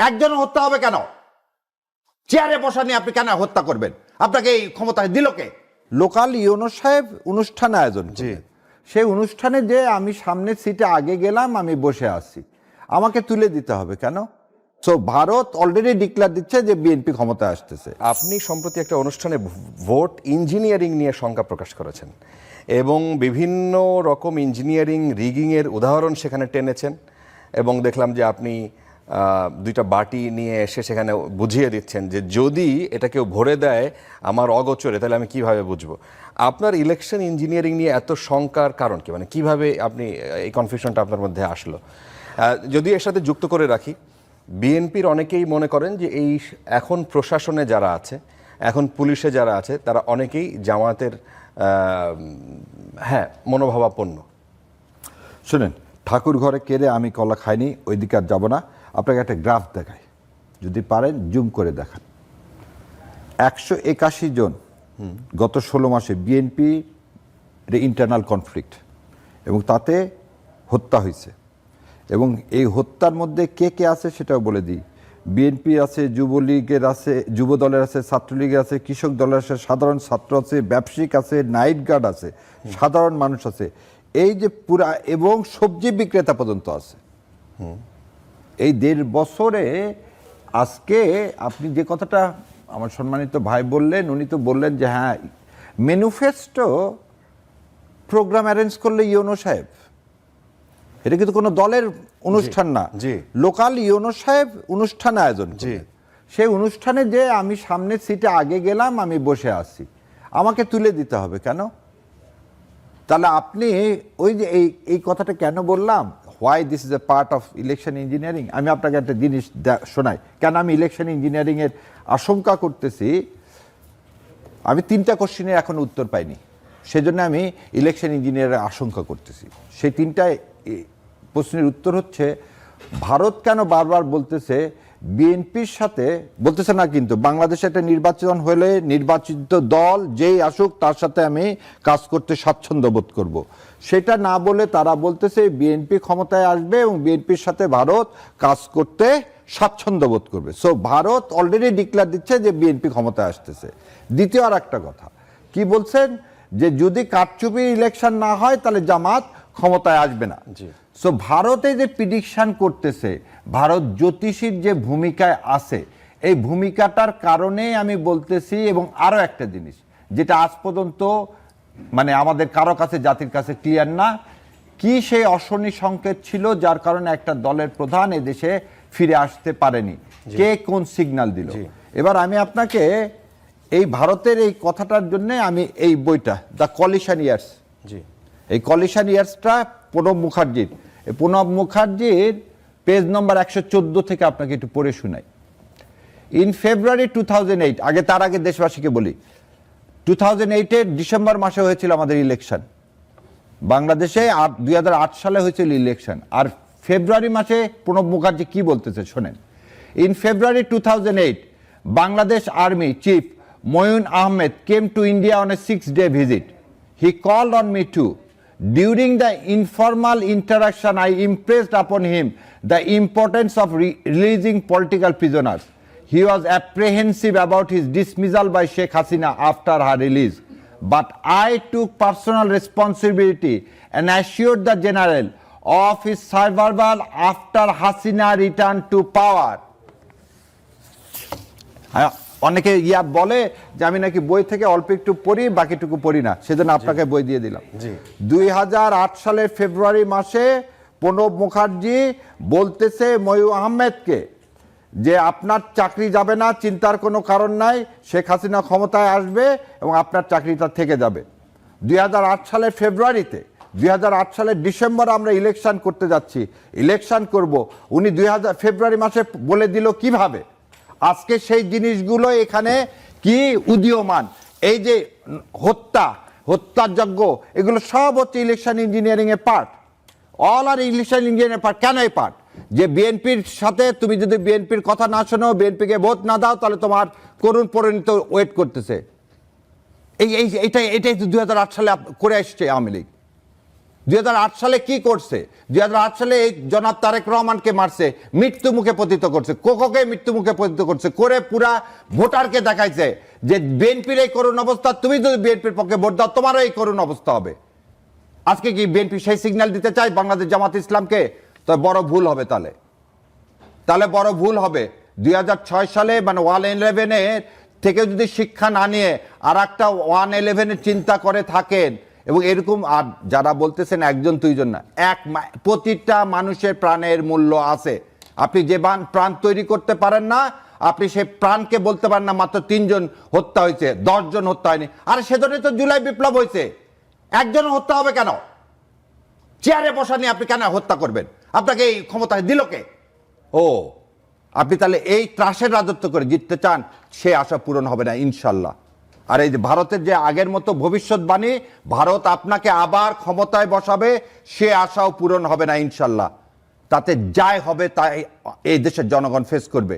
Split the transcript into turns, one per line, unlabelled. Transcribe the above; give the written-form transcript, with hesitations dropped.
একজন হত্যা হবে কেন? চেয়ারে বসা নিয়ে আপনি কেন হত্যা করবেন? আপনাকে এই ক্ষমতা দিল কে? লোকাল ইউনো সাহেব অনুষ্ঠান আয়োজন করলেন। সেই অনুষ্ঠানে যে আমি সামনের সিটে আগে গেলাম, আমি বসে আছি, আমাকে তুলে দিতে হবে কেন? সো ভারত অলরেডি ডিক্লেয়ার দিচ্ছে যে বিএনপি ক্ষমতায় আসতেছে।
আপনি সম্প্রতি একটা অনুষ্ঠানে ভোট ইঞ্জিনিয়ারিং নিয়ে শঙ্কা প্রকাশ করেছেন এবং বিভিন্ন রকম ইঞ্জিনিয়ারিং রিগিংয়ের উদাহরণ সেখানে টেনেছেন এবং দেখলাম যে আপনি দুইটা বাটি নিয়ে এসে সেখানে বুঝিয়ে দিচ্ছেন যে যদি এটা কেউ ভরে দেয় আমার অগোচরে, তাহলে আমি কিভাবে বুঝবো? আপনার ইলেকশন ইঞ্জিনিয়ারিং নিয়ে এত শঙ্কার কারণ কি? মানে কিভাবে আপনি এই কনফিউশনটা আপনার মধ্যে আসলো? যদি এর সাথে যুক্ত করে রাখি, বিএনপির অনেকেই মনে করেন যে এই এখন প্রশাসনে যারা আছে, এখন পুলিশে যারা আছে, তারা অনেকেই জামায়াতের মনোভাবাপন্ন।
শুনেন, ঠাকুর ঘরে কেড়ে আমি কলা খাইনি, ওই দিকে আর যাবো না। আপনাকে একটা গ্রাফ দেখাই, যদি পারেন জুম করে দেখান। 181 জন গত 16 মাসে বিএনপি ইন্টারনাল কনফ্লিক্ট, এবং তাতে হত্যা হয়েছে। এবং এই হত্যার মধ্যে কে কে আছে সেটাও বলে দিই। বিএনপি আছে, যুবলীগের আছে, যুব দলের আছে, ছাত্রলীগের আছে, কৃষক দলের আছে, সাধারণ ছাত্র আছে, ব্যবসায়িক আছে, নাইট গার্ড আছে, সাধারণ মানুষ আছে, এই যে পুরা, এবং সবজি বিক্রেতা পর্যন্ত আছে। এই 1.5 বছরে আজকে আপনি যে কথাটা আমার সম্মানিত ভাই বললেন, উনি তো বললেন যে হ্যাঁ ম্যানিফেস্টো প্রোগ্রাম অ্যারেঞ্জ করলে ইউনো সাহেব, এটা কিন্তু কোনো দলের অনুষ্ঠান না, লোকাল ইউনো সাহেব অনুষ্ঠান আয়োজন করলেন। সেই অনুষ্ঠানে যে আমি সামনের সিটে আগে গেলাম, আমি বসে আছি, আমাকে তুলে দিতে হবে কেন? তাহলে আপনি ওই যে এই কথাটা কেন বললাম, why this is a part of election engineering, আমি আপনাকে একটা জিনিস শোনাই কেন আমি ইলেকশন ইঞ্জিনিয়ারিংয়ের আশঙ্কা করতেছি। আমি 3টা কোশ্চেনের এখন উত্তর পাইনি, সেজন্য আমি ইলেকশন ইঞ্জিনিয়ারের আশঙ্কা করতেছি। সেই 3টা প্রশ্নের উত্তর হচ্ছে, ভারত কেন বারবার বলতেছে বিএনপির সাথে, বলতেছে না কিন্তু বাংলাদেশে একটা নির্বাচন হলে নির্বাচিত দল যেই আসুক তার সাথে আমি কাজ করতে স্বাচ্ছন্দ্য বোধ করব, সেটা না বলে তারা বলতেছে বিএনপি ক্ষমতায় আসবে এবং বিএনপির সাথে ভারত কাজ করতে স্বাচ্ছন্দ্য বোধ করবে। সো ভারত অলরেডি ডিক্লেয়ার দিচ্ছে যে বিএনপি ক্ষমতায় আসতেছে। দ্বিতীয় আর একটা কথা কি বলছেন, যে যদি কারচুপি ইলেকশন না হয় তাহলে জামাত ক্ষমতায় আসবে না। সো ভারতে যে প্রিডিকশন করতেছে, ভারত জ্যোতিষীর যে ভূমিকায় আছে, এই ভূমিকাটার কারণে আমি বলতেছি। এবং আরো একটা জিনিস যেটা আজ পর্যন্ত মানে আমাদের কারো কাছে, জাতির কাছে ক্লিয়ার না, কি সেই অশনি সংকেত ছিল যার কারণে একটা দলের প্রধান এদেশে ফিরে আসতে পারেনি, কে কোন সিগন্যাল দিল। এবার আমি আপনাকে এই ভারতের এই কথাটার জন্য আমি এই বইটা দ্য কলিশন ইয়ার্স, এই কলিশন ইয়ার্সটা প্রণব মুখার্জির, প্রণব মুখার্জির পেজ নম্বর 114 থেকে আপনাকে একটু পড়ে শোনাই। ইন ফেব্রুয়ারি 2008, তার আগে দেশবাসীকে বলি, 2008-এর ডিসেম্বর মাসে হয়েছিল আমাদের ইলেকশন বাংলাদেশে, আর 2008 সালে হয়েছিল ইলেকশন। আর ফেব্রুয়ারি মাসে প্রণব মুখার্জি কি বলতেছে শোনেন। In February 2008, Bangladesh army chief Moeen Ahmed came to India on a 6-day visit. He called on me too. During the informal interaction, I impressed upon him the importance of releasing political prisoners. He was apprehensive about his dismissal by Sheikh Hasina after her release. But I took personal responsibility and assured the general of his survival after Hasina returned to power. অনেকে বলে যে আমি নাকি বই থেকে অল্প একটু পড়ি, বাকিটুকু পড়ি না, সেজন্য আপনাকে বই দিয়ে দিলাম। 2008 সালের ফেব্রুয়ারি মাসে প্রণব মুখার্জি বলতেছে ময়ূর আহমেদকে যে আপনার চাকরি যাবে না, চিন্তার কোনো কারণ নাই, শেখ হাসিনা ক্ষমতায় আসবে এবং আপনার চাকরিটা থেকে যাবে। 2008 সালের ফেব্রুয়ারিতে, 2008 সালের ডিসেম্বরে আমরা ইলেকশন করতে যাচ্ছি, ইলেকশন করব, উনি ফেব্রুয়ারি মাসে বলে দিল কিভাবে? আজকে সেই জিনিসগুলো এখানে কি উদীয়মান, এই যে হত্যাযজ্ঞ, এগুলো সব হচ্ছে ইলেকশন ইঞ্জিনিয়ারিং এর পার্ট। অল আর ইলেকশন ইঞ্জিনিয়ারিং পার্ট। কেন এই পার্ট? যে বিএনপির সাথে তুমি যদি বিএনপির কথা না শোনো, বিএনপিকে ভোট না দাও, তাহলে তোমার করুণ পরিণতি ওয়েট করতেছে। এটাই 2008 সালে করে আসছে আওয়ামী লীগ। 2008 সালে কি করছে? 2008 সালে এই জনাব তারেক রহমানকে মারছে, মৃত্যু মুখে পতিত করছে, কোকোকে মৃত্যু মুখে পতিত করছে, করে পুরা ভোটারকে দেখাইছে যে বিএনপির এই করুণ অবস্থা, তুমি যদি বিএনপির পক্ষে ভোট দাও তোমারও এই করুণ অবস্থা হবে। আজকে কি বিএনপি সেই সিগন্যাল দিতে চায় বাংলাদেশ জামাত ইসলামকে? তো বড় ভুল হবে, তাহলে বড় ভুল হবে। 2006 সালে মানে 111 থেকে যদি শিক্ষা না নিয়ে আর একটা 111 চিন্তা করে থাকেন, এবং এরকম আর যারা বলতেছেন একজন দুইজন না, প্রতিটা মানুষের প্রাণের মূল্য আছে। আপনি যে প্রাণ তৈরি করতে পারেন না, আপনি সেই প্রাণকে বলতে পারেন না মাত্র 3 জন হত্যা হয়েছে, 10 জন হত্যা হয়নি। আর সেজন্যই তো জুলাই বিপ্লব হয়েছে। একজন হত্যা হবে কেন? চেয়ারে বসা নিয়ে আপনি কেন হত্যা করবেন? আপনাকে এই ক্ষমতা দিল কে? ও, আপনি তাহলে এই ত্রাসের রাজত্ব করে জিততে চান, সে আশা পূরণ হবে না ইনশাল্লাহ। আর এই যে ভারতের যে আগের মতো ভবিষ্যৎবাণী, ভারত আপনাকে আবার ক্ষমতায় বসাবে, সে আশাও পূরণ হবে না ইনশাল্লাহ। তাতে যাই হবে তাই এই দেশের জনগণ ফেস করবে।